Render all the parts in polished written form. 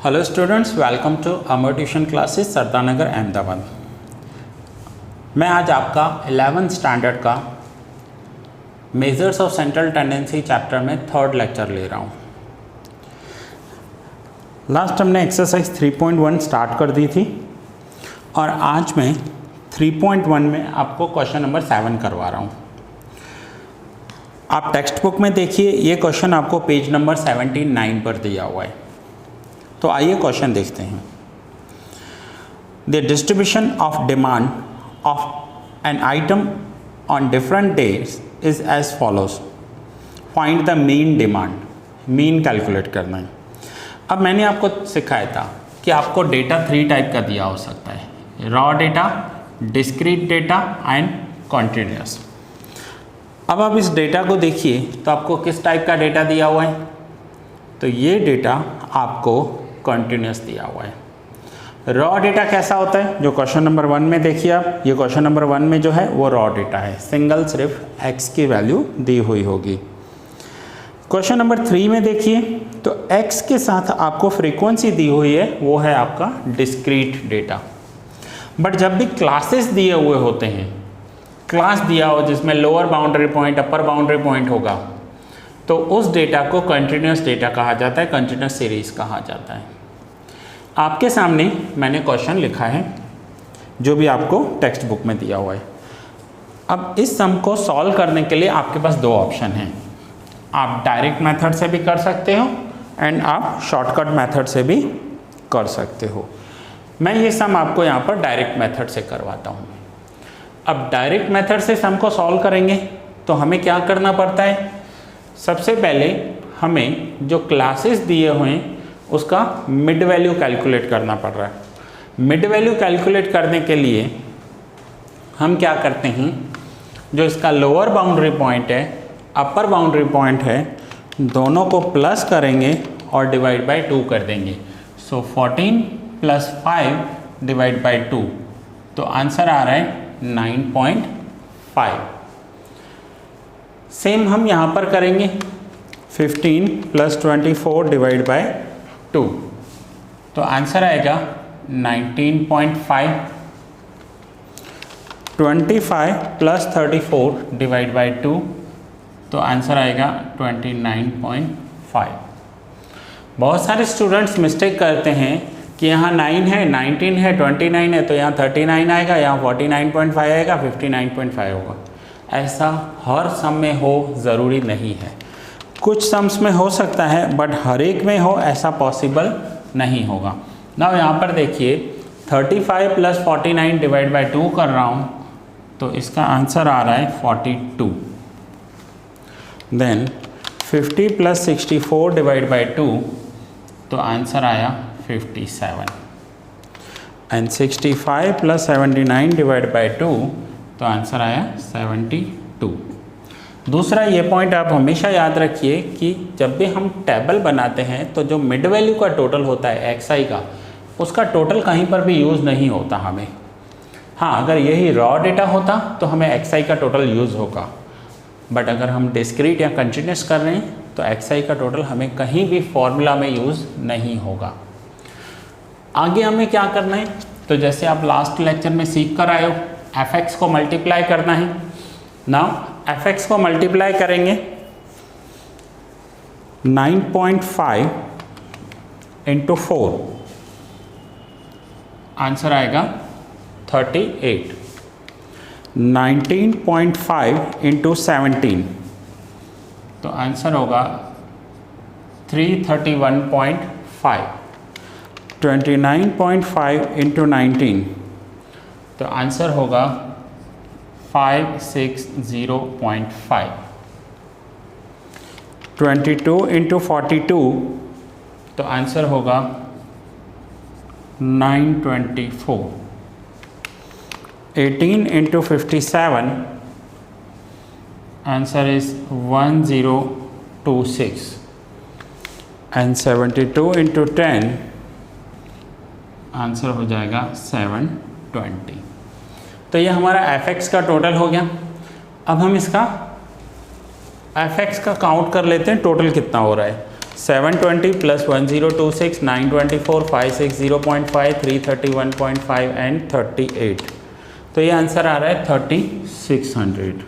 Hello students, welcome to Amar tuition classes Sardarnagar Ahmedabad. मैं आज आपका 11th स्टैंडर्ड का measures of central tendency chapter में थर्ड लेक्चर ले रहा हूँ। लास्ट हमने एक्सरसाइज 3.1 स्टार्ट कर दी थी और आज मैं 3.1 में आपको क्वेश्चन नंबर 7 करवा रहा हूँ। आप टेक्स्ट बुक में देखिए, ये क्वेश्चन आपको पेज नंबर 79 पर दिया हुआ है। तो आइए क्वेश्चन देखते हैं। The distribution of demand of an item on different days is as follows. Find the mean demand. Mean calculate करना है। अब मैंने आपको सिखाया था कि आपको डेटा 3 टाइप का दिया हो सकता है, raw data, discrete data and continuous. अब आप इस डेटा को देखिए तो आपको किस टाइप का डेटा दिया हुआ है। तो ये डेटा आपको कंटिन्यूस दिया हुआ है। रॉ डेटा कैसा होता है, जो क्वेश्चन नंबर 1 में देखिए आप, ये क्वेश्चन नंबर 1 में जो है वो रॉ डेटा है, सिंगल सिर्फ x की वैल्यू दी हुई होगी। क्वेश्चन नंबर 3 में देखिए तो x के साथ आपको फ्रीक्वेंसी दी हुई है, वो है आपका डिस्क्रीट डेटा। बट जब भी क्लासेस दिए हुए होते हैं, क्लास दिया हो जिसमें लोअर बाउंड्री पॉइंट, अपर बाउंड्री पॉइंट होगा, तो उस डेटा को कंटिन्यूस डेटा कहा जाता है, कंटिन्यूस सीरीज कहा जाता है। आपके सामने मैंने क्वेश्चन लिखा है जो भी आपको टेक्स्ट बुक में दिया हुआ है। अब इस सम को सॉल्व करने के लिए आपके पास 2 ऑप्शन हैं। आप डायरेक्ट मेथड से भी कर सकते हो एंड आप शॉर्टकट मेथड से भी कर सकते हो। मैं ये सम आपको यहाँ पर डायरेक्ट मेथड से करवाता हूँ। अब डायरेक्ट मेथड से सम को सॉल्व करेंगे तो हमें क्या करना पड़ता है। सबसे पहले हमें जो क्लासेस दिए हुए हैं उसका मिड वैल्यू कैलकुलेट करना पड़ रहा है। मिड वैल्यू कैलकुलेट करने के लिए हम क्या करते हैं, जो इसका लोअर बाउंड्री पॉइंट है, अपर बाउंड्री पॉइंट है, दोनों को प्लस करेंगे और डिवाइड बाय 2 कर देंगे। सो 14 + 5 डिवाइड बाय 2, तो आंसर आ रहा है 9.5। सेम हम यहाँ पर करेंगे 15 + 24 डिवाइड बाय 2, तो आंसर आएगा 19.5। 25 + 34 डिवाइड बाय 2, तो आंसर आएगा 29.5। बहुत सारे स्टूडेंट्स मिस्टेक करते हैं कि यहाँ 9 है, 19 है, 29 है, तो यहाँ 39 आएगा, यहाँ 49.5 आएगा, 59.5 होगा। ऐसा हर सम में हो ज़रूरी नहीं है। कुछ सम्स में हो सकता है बट हर एक में हो ऐसा पॉसिबल नहीं होगा ना। यहाँ पर देखिए 35 + 49 डिवाइड बाय 2 कर रहा हूँ, तो इसका आंसर आ रहा है 42। देन 50 + 64 डिवाइड बाय 2, तो आंसर आया 57। एंड 65 + 79 डिवाइड बाय 2, तो आंसर आया 72। दूसरा ये पॉइंट आप हमेशा याद रखिए कि जब भी हम टेबल बनाते हैं तो जो मिड वैल्यू का टोटल होता है xi का, उसका टोटल कहीं पर भी यूज़ नहीं होता हमें। हाँ, अगर यही रॉ डेटा होता तो हमें xi का टोटल यूज़ होगा, बट अगर हम डिस्क्रीट या कंटिन्यूस कर रहे हैं तो xi का टोटल हमें कहीं भी फॉर्मूला में यूज़ नहीं होगा। आगे हमें क्या करना है, तो जैसे आप लास्ट लेक्चर में सीख कर आए हो, fx को मल्टीप्लाई करना है। नाउ fx को मल्टीप्लाई करेंगे 9.5 × 4, आंसर आएगा 38। 19.5 × 17, तो आंसर होगा 331.5। 29.5 × 19, तो आंसर होगा 560.5। 22 × 42, तो आंसर होगा 924। 18 × 57, आंसर इज 1026। एंड 72 × 10, आंसर हो जाएगा 720। तो ये हमारा fx का टोटल हो गया। अब हम इसका fx का काउंट कर लेते हैं, टोटल कितना हो रहा है। 720 प्लस 1026, 924, 560.5, 331.5 एंड 38। तो ये आंसर आ रहा है 3600।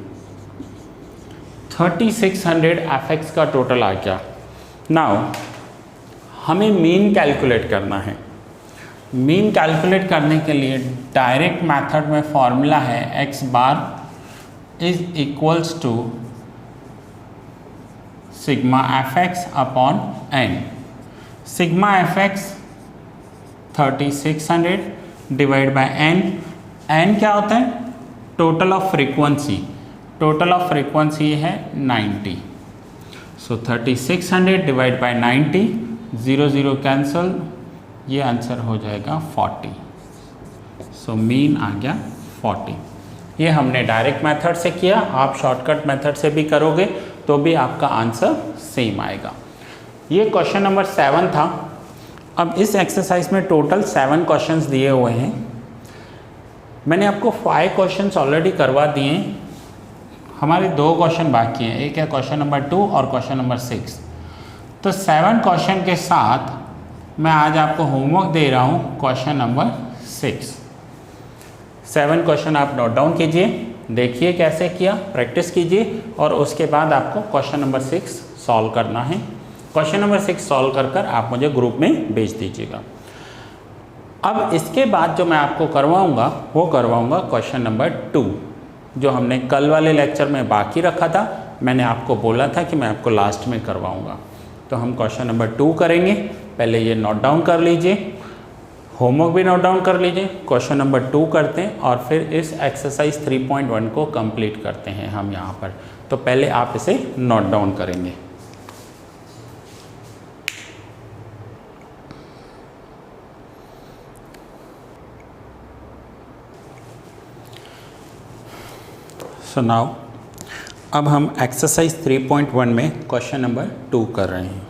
3600 एफ का टोटल आ गया। नाउ हमें मीन कैलकुलेट करना है। मीन कैलकुलेट करने के लिए डायरेक्ट मेथड में फॉर्मूला है x bar is equals to sigma F X upon N. Sigma F X 3600 divide by N. N क्या होता है? Total of frequency. Total of frequency है 90। सो 3600 डिवाइड बाय 90, 0 0 कैंसल, ये आंसर हो जाएगा 40। So mean आ गया 40। ये हमने डायरेक्ट मेथड से किया, आप शॉर्टकट मेथड से भी करोगे तो भी आपका आंसर सेम आएगा। ये क्वेश्चन नंबर 7 था। अब इस एक्सरसाइज में टोटल 7 क्वेश्चंस दिए हुए हैं। मैंने आपको 5 क्वेश्चंस ऑलरेडी करवा दिए हैं, हमारे 2 क्वेश्चन बाकी हैं, एक है क्वेश्चन नंबर 2 और क्वेश्चन नंबर 6। तो 7 क्वेश्चन के साथ मैं आज आपको होमवर्क दे रहा हूँ क्वेश्चन नंबर 6। 7 क्वेश्चन आप नोट डाउन कीजिए, देखिए कैसे किया, प्रैक्टिस कीजिए और उसके बाद आपको क्वेश्चन नंबर 6 सॉल्व करना है। क्वेश्चन नंबर 6 सॉल्व कर कर आप मुझे ग्रुप में भेज दीजिएगा। अब इसके बाद जो मैं आपको करवाऊंगा वो करवाऊंगा क्वेश्चन नंबर 2, जो हमने कल वाले लेक्चर में बाकी रखा था। मैंने आपको बोला था कि मैं आपको लास्ट में करवाऊंगा। तो हम क्वेश्चन नंबर 2 करेंगे। पहले ये नोट डाउन कर लीजिए, होमवर्क भी नोट डाउन कर लीजिए। क्वेश्चन नंबर 2 करते हैं और फिर इस एक्सरसाइज 3.1 को कंप्लीट करते हैं हम यहाँ पर। तो पहले आप इसे नोट डाउन करेंगे। सो नाउ अब हम एक्सरसाइज 3.1 में क्वेश्चन नंबर 2 कर रहे हैं।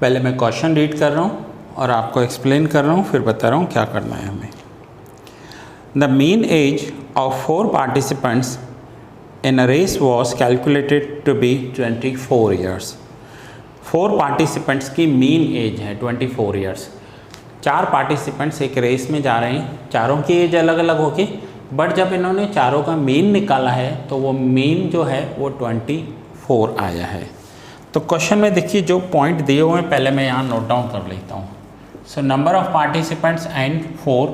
पहले मैं क्वेश्चन रीड कर रहा हूँ और आपको एक्सप्लेन कर रहा हूँ, फिर बता रहा हूँ क्या करना है हमें। The mean age of 4 participants in a race was calculated to be 24 years. 4 participants की मीन एज है 24 ईयर्स। 4 पार्टिसिपेंट्स एक रेस में जा रहे हैं, चारों की एज अलग अलग होगी, बट जब इन्होंने चारों का मीन निकाला है तो वो मीन जो है वो 24 आया है। तो क्वेश्चन में देखिए जो पॉइंट दिए हुए हैं पहले मैं यहाँ नोट डाउन कर लेता हूँ। So number of participants and 4,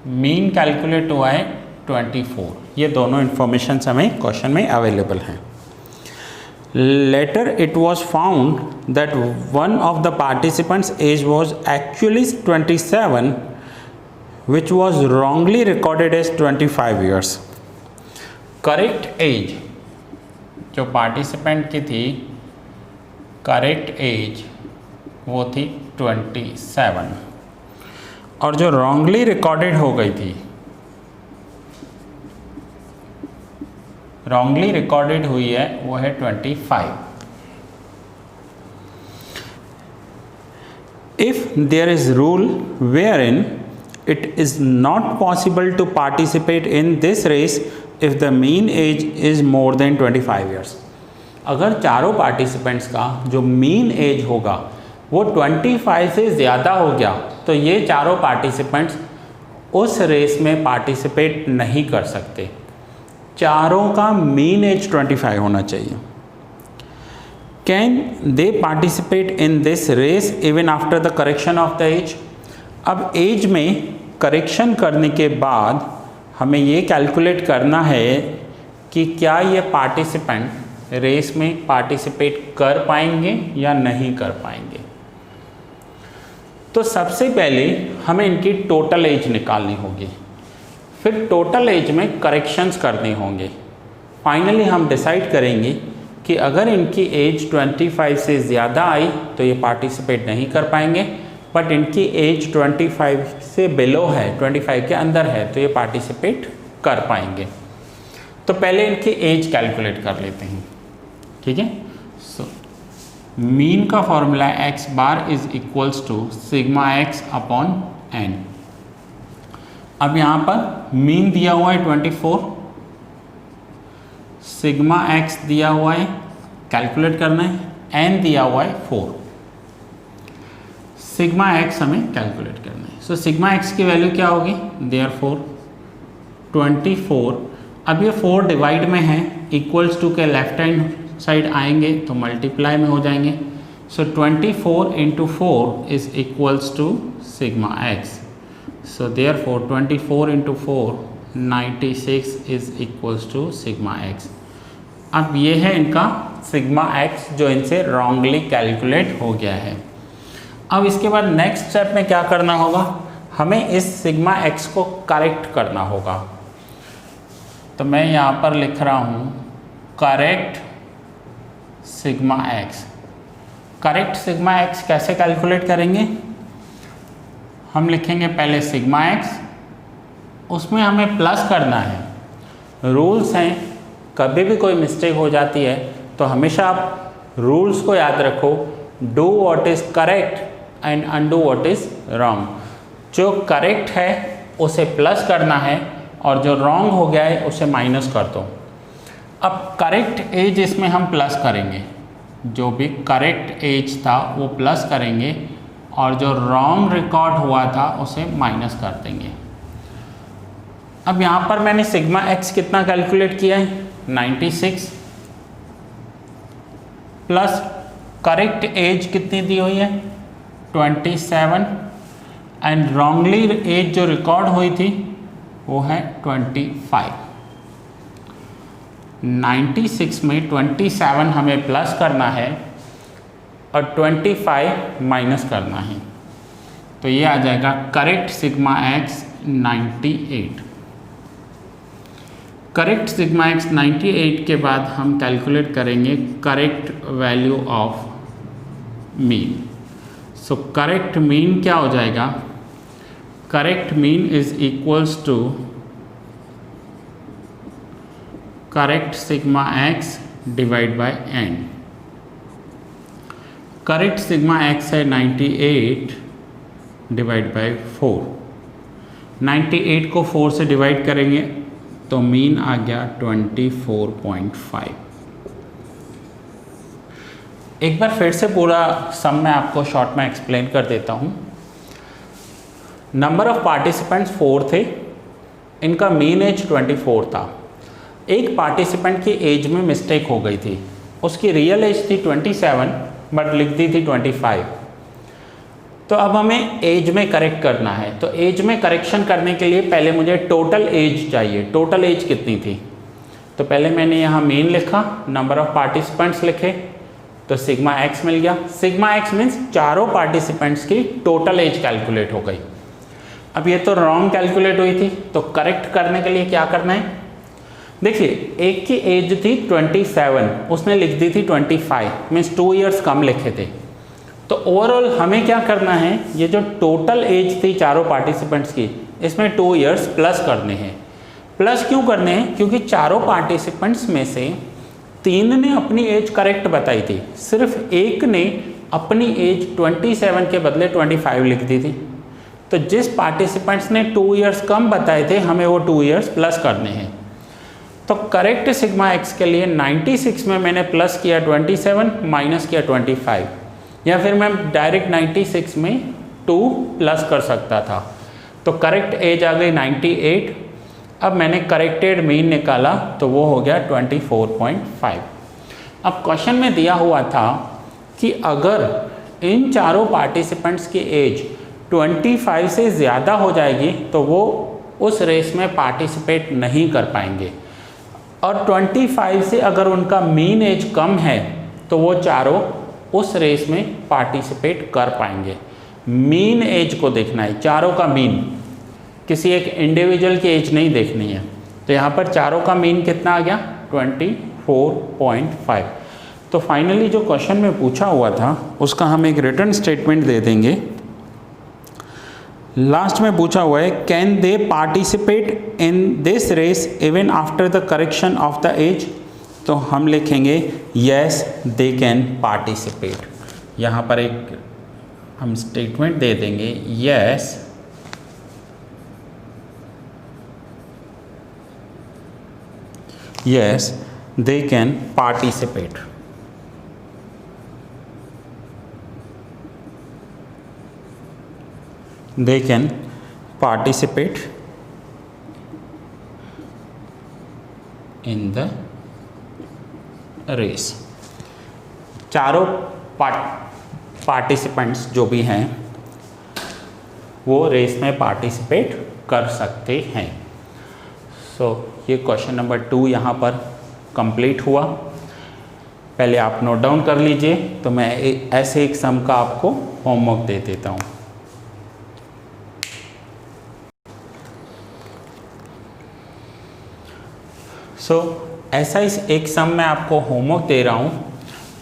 mean calculate हुआ है 24। ये दोनों इन्फॉर्मेशन हमें क्वेश्चन में अवेलेबल हैं। Later it was found that one of the participants age was actually 27 which was wrongly recorded as 25 years. Correct age जो पार्टिसिपेंट की थी, करेक्ट एज वो थी 27 और जो रॉन्गली रिकॉर्डेड हो गई थी, रॉन्गली रिकॉर्डेड हुई है वो है 25। If there is rule wherein it is not possible to participate in this race if the mean age is more than 25 years. अगर चारों पार्टिसिपेंट्स का जो मीन एज होगा वो 25 से ज़्यादा हो गया तो ये चारों पार्टिसिपेंट्स उस रेस में पार्टिसिपेट नहीं कर सकते। चारों का मीन एज 25 होना चाहिए। Can they participate in this race even after the correction of the age. अब एज में करेक्शन करने के बाद हमें ये कैलकुलेट करना है कि क्या ये पार्टिसिपेंट रेस में पार्टिसिपेट कर पाएंगे या नहीं कर पाएंगे। तो सबसे पहले हमें इनकी टोटल एज निकालनी होगी, फिर टोटल एज में करेक्शंस करने होंगे। फाइनली हम डिसाइड करेंगे कि अगर इनकी एज 25 से ज़्यादा आई तो ये पार्टिसिपेट नहीं कर पाएंगे, बट इनकी एज 25 से बिलो है, 25 के अंदर है, तो ये पार्टिसिपेट कर पाएंगे। तो पहले इनकी एज कैलकुलेट कर लेते हैं, ठीक है। सो मीन का formula X bar is equals to sigma X upon N. अब यहाँ पर मीन दिया हुआ है 24, सिग्मा एक्स दिया हुआ है कैलकुलेट करना है, एन दिया हुआ है 4, सिग्मा एक्स हमें कैलकुलेट करना है। सो सिग्मा एक्स की वैल्यू क्या होगी, देयरफॉर 24, अब ये 4 डिवाइड में है, इक्वल्स टू के लेफ्ट हैंड साइड आएंगे तो मल्टीप्लाई में हो जाएंगे। So 24 into 4 is equals to sigma X. So therefore 24 into 4 96 is equals to sigma X. अब ये है इनका सिग्मा एक्स जो इनसे रॉन्गली कैलकुलेट हो गया है। अब इसके बाद नेक्स्ट स्टेप में क्या करना होगा, हमें इस सिग्मा एक्स को करेक्ट करना होगा। तो मैं यहाँ पर लिख रहा हूँ correct sigma x. Correct sigma x कैसे कैलकुलेट करेंगे, हम लिखेंगे पहले सिग्मा एक्स, उसमें हमें प्लस करना है। रूल्स हैं, कभी भी कोई मिस्टेक हो जाती है तो हमेशा आप रूल्स को याद रखो, do what is correct and undo what is wrong. जो करेक्ट है उसे प्लस करना है और जो रॉन्ग हो गया है उसे माइनस कर दो। अब करेक्ट एज इसमें हम प्लस करेंगे, जो भी करेक्ट एज था वो प्लस करेंगे और जो रॉन्ग रिकॉर्ड हुआ था उसे माइनस कर देंगे। अब यहाँ पर मैंने सिग्मा एक्स कितना कैलकुलेट किया है, 96 प्लस करेक्ट एज कितनी दी हुई है 27 एंड रॉन्गली एज जो रिकॉर्ड हुई थी वो है 25। 96 में 27 हमें प्लस करना है और 25 माइनस करना है, तो ये आ जाएगा correct sigma X 98। Correct sigma X 98 के बाद हम कैलकुलेट करेंगे correct value of mean. So correct mean क्या हो जाएगा, correct mean is equals to correct sigma X divide by N. Correct sigma X है 98 डिवाइड बाय 4। 98 को 4 से डिवाइड करेंगे तो मीन आ गया 24.5। एक बार फिर से पूरा सम मैं आपको शॉर्ट में एक्सप्लेन कर देता हूँ। नंबर ऑफ पार्टिसिपेंट्स 4 थे, इनका मीन एज 24 था। एक पार्टिसिपेंट की एज में मिस्टेक हो गई थी, उसकी रियल एज थी 27 बट लिख दी थी 25। तो अब हमें एज में करेक्ट करना है, तो एज में करेक्शन करने के लिए पहले मुझे टोटल एज चाहिए। टोटल एज कितनी थी, तो पहले मैंने यहाँ मीन लिखा, नंबर ऑफ पार्टिसिपेंट्स लिखे, तो सिग्मा एक्स मिल गया। सिग्मा एक्स मीन्स चारों पार्टिसिपेंट्स की टोटल एज कैलकुलेट हो गई। अब ये तो रॉन्ग कैलकुलेट हुई थी, तो करेक्ट करने के लिए क्या करना है, देखिए एक की एज थी 27, उसने लिख दी थी 25, मीन्स 2 ईयर्स कम लिखे थे। तो ओवरऑल हमें क्या करना है, ये जो टोटल एज थी चारों पार्टिसिपेंट्स की, इसमें 2 ईयर्स प्लस करने हैं। प्लस क्यों करने हैं, क्योंकि चारों पार्टिसिपेंट्स में से 3 ने अपनी एज करेक्ट बताई थी, सिर्फ एक ने अपनी एज 27 के बदले 25 लिख दी थी। तो जिस पार्टिसिपेंट्स ने 2 ईयर्स कम बताए थे, हमें वो 2 ईयर्स प्लस करने हैं। तो करेक्ट सिग्मा एक्स के लिए 96 में मैंने प्लस किया 27, माइनस किया 25, या फिर मैं डायरेक्ट 96 में 2 प्लस कर सकता था। तो करेक्ट एज आ गई 98। अब मैंने करेक्टेड मीन निकाला तो वो हो गया 24.5। अब क्वेश्चन में दिया हुआ था कि अगर इन चारों पार्टिसिपेंट्स की एज 25 से ज़्यादा हो जाएगी तो वो उस रेस में पार्टिसिपेट नहीं कर पाएंगे, और 25 से अगर उनका मीन एज कम है तो वो चारों उस रेस में पार्टिसिपेट कर पाएंगे। मीन एज को देखना है, चारों का मीन, किसी एक इंडिविजुअल की एज नहीं देखनी है। तो यहाँ पर चारों का मीन कितना आ गया 24.5। तो फाइनली जो क्वेश्चन में पूछा हुआ था उसका हम एक रिटर्न स्टेटमेंट दे देंगे। लास्ट में पूछा हुआ है, can they participate in this race even after the correction of the age. तो हम लिखेंगे येस दे कैन पार्टिसिपेट। यहाँ पर एक हम स्टेटमेंट दे देंगे, yes they can participate. they can participate in the race। चारों पार्टिसिपेंट्स जो भी हैं वो रेस में पार्टिसिपेट कर सकते हैं। सो ये क्वेश्चन नंबर 2 यहाँ पर कंप्लीट हुआ। पहले आप नोट डाउन कर लीजिए, तो मैं ऐसे एक सम का आपको होमवर्क दे देता हूँ। ऐसा इस एक सम में आपको होमवर्क दे रहा हूँ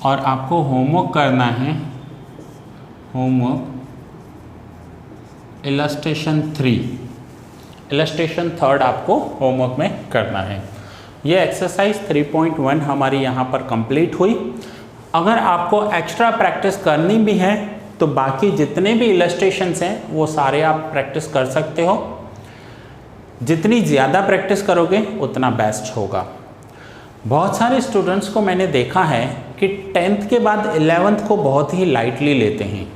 और आपको होमवर्क करना है, होमवर्क इलस्ट्रेशन 3, इलस्ट्रेशन 3 आपको होमवर्क में करना है। ये एक्सरसाइज 3.1 हमारी यहाँ पर कंप्लीट हुई। अगर आपको एक्स्ट्रा प्रैक्टिस करनी भी है तो बाकी जितने भी इलस्ट्रेशंस हैं वो सारे आप प्रैक्टिस कर सकते हो। जितनी ज़्यादा प्रैक्टिस करोगे उतना बेस्ट होगा। बहुत सारे स्टूडेंट्स को मैंने देखा है कि 10th के बाद 11th को बहुत ही लाइटली लेते हैं,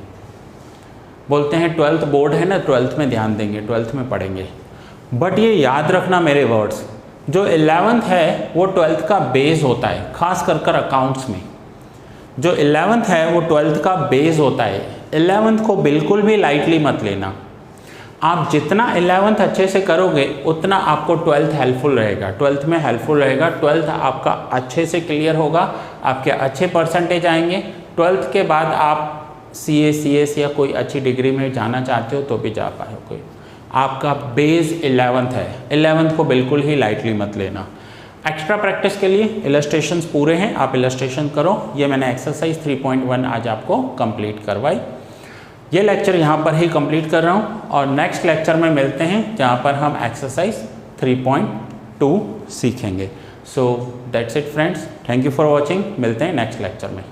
बोलते हैं 12th बोर्ड है ना, 12th में ध्यान देंगे, 12th में पढ़ेंगे। बट ये याद रखना मेरे वर्ड्स, जो 11th है वो 12th का बेस होता है, खास कर अकाउंट्स में जो 11th है वो 12th का बेस होता है। 11th को बिल्कुल भी लाइटली मत लेना। आप जितना 11th अच्छे से करोगे उतना आपको 12th हेल्पफुल रहेगा, 12th में हेल्पफुल रहेगा। 12th आपका अच्छे से क्लियर होगा, आपके अच्छे परसेंटेज आएंगे। 12th के बाद आप CA या कोई अच्छी डिग्री में जाना चाहते हो तो भी जा पाओगे। आपका बेस 11th है, 11th को बिल्कुल ही लाइटली मत लेना। एक्स्ट्रा प्रैक्टिस के लिए इलस्ट्रेशंस पूरे हैं, आप इलस्ट्रेशन करो। ये मैंने एक्सरसाइज 3.1 आज आपको कंप्लीट करवाई। ये लेक्चर यहाँ पर ही कंप्लीट कर रहा हूँ और नेक्स्ट लेक्चर में मिलते हैं जहाँ पर हम एक्सरसाइज 3.2 सीखेंगे। So that's it friends, thank you for watching. मिलते हैं नेक्स्ट लेक्चर में।